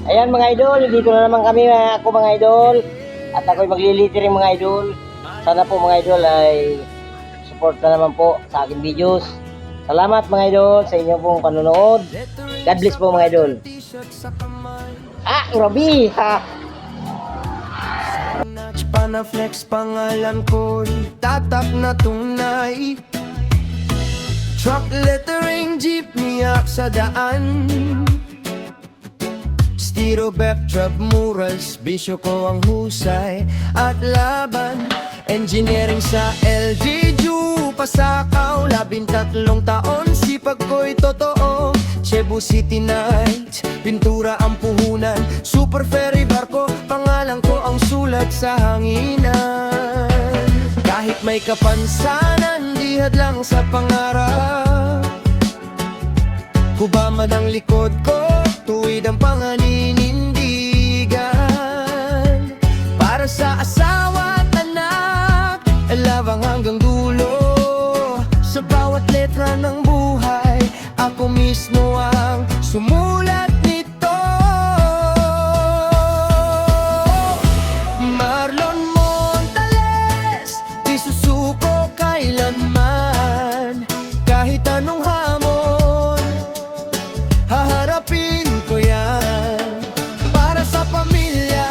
Ayan mga idol, dito na naman kami ako mga idol. At ako'y maglilittering mga idol. Sana po mga idol ay support na naman po sa aking videos. Salamat mga idol sa inyo pong panonood. God bless po mga idol. Grabe ha. Panaflex pangalan ko, tatak na tunay. Truck lettering, jeepney sa daan. Stiro backdrop murals, bisyo ko ang husay at laban. Engineering sa LGU, pasakaw, 13 taon, sipag ko'y totoo. Cebu City Nights, pintura ang puhunan. Super ferry barko, pangalan ko ang sulat sa hanginan. Kahit may kapansanan, di hadlang sa pangarap. Kubamad ang likod ko, tuwid ang panganinindigan. Para sa asawa at anak, labang hanggang dulo. Sa bawat letra ng buhay, ako mismo ang sumulat nito. Marlon Montales, di susuko kailanman. Kahit anong hamon, haharapin ko yan. Para sa pamilya,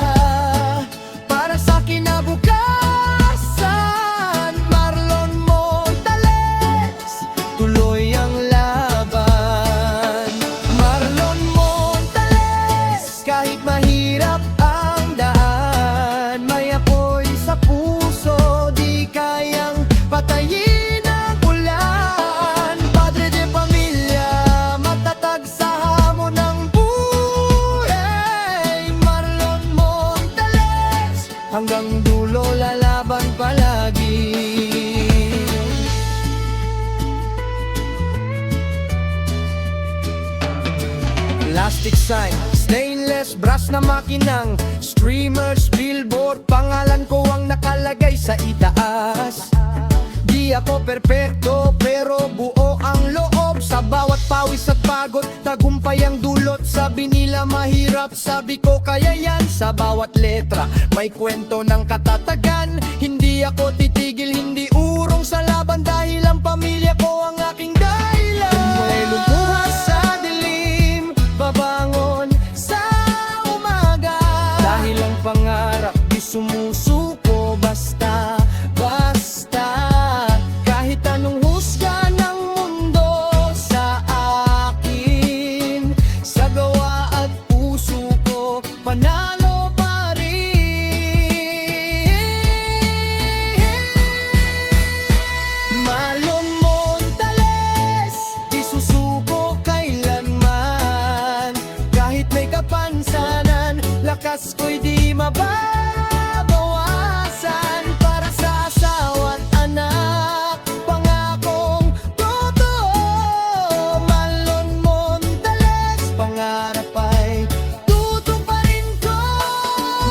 para sa kinabukasan. Marlon Montales, tuloy ang laban. Marlon Montales, kahit mahirap ang daan, may apoy sa puso, di kayang patayin ang ulan. Padre de pamilya, matatag sa hamon ng buhay. Marlon Montales, hanggang dulo lalaban palagi. Plastic sign, stainless brass na makinang, streamers, billboard, pangalan ko ang nakalagay sa itaas. Di ako perpekto pero buo ang loob. Sa bawat pawis at pagod, tagumpay ang dulot. Sabi nila mahirap, sabi ko kaya yan. Sa bawat letra, may kwento ng katatagan. Hindi ako titigil, hindi urong sa laban. Dahil ang pamilya ko ang aking dahilan. May lumuha sa dilim, babangon sa umaga. Dahil ang pangarap di sumusuko basta, basta. Kahit anong husga ng mundo sa akin, sa gawa at puso ko, panalo pa rin. Marlon Montales, di susuko kailanman. Kahit may kapansanan, lakas ko'y di mababawasan. Para sa asawa at anak, pangakong totoo. Marlon Montales, pangarap ay tutuparin ko.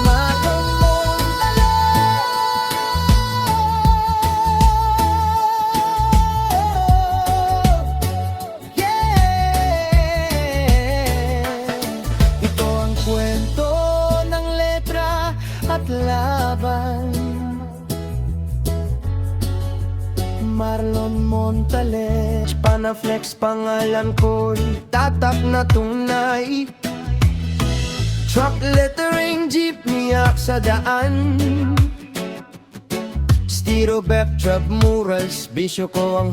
Marlon Montales, yeah. Ito ang kwento ng letra at laban. Marlon Montales, Panaflex pangalan ko, tatak na tunay. Truck lettering, jeepney sa daan. Stiro backdrop murals, bisyo ko ang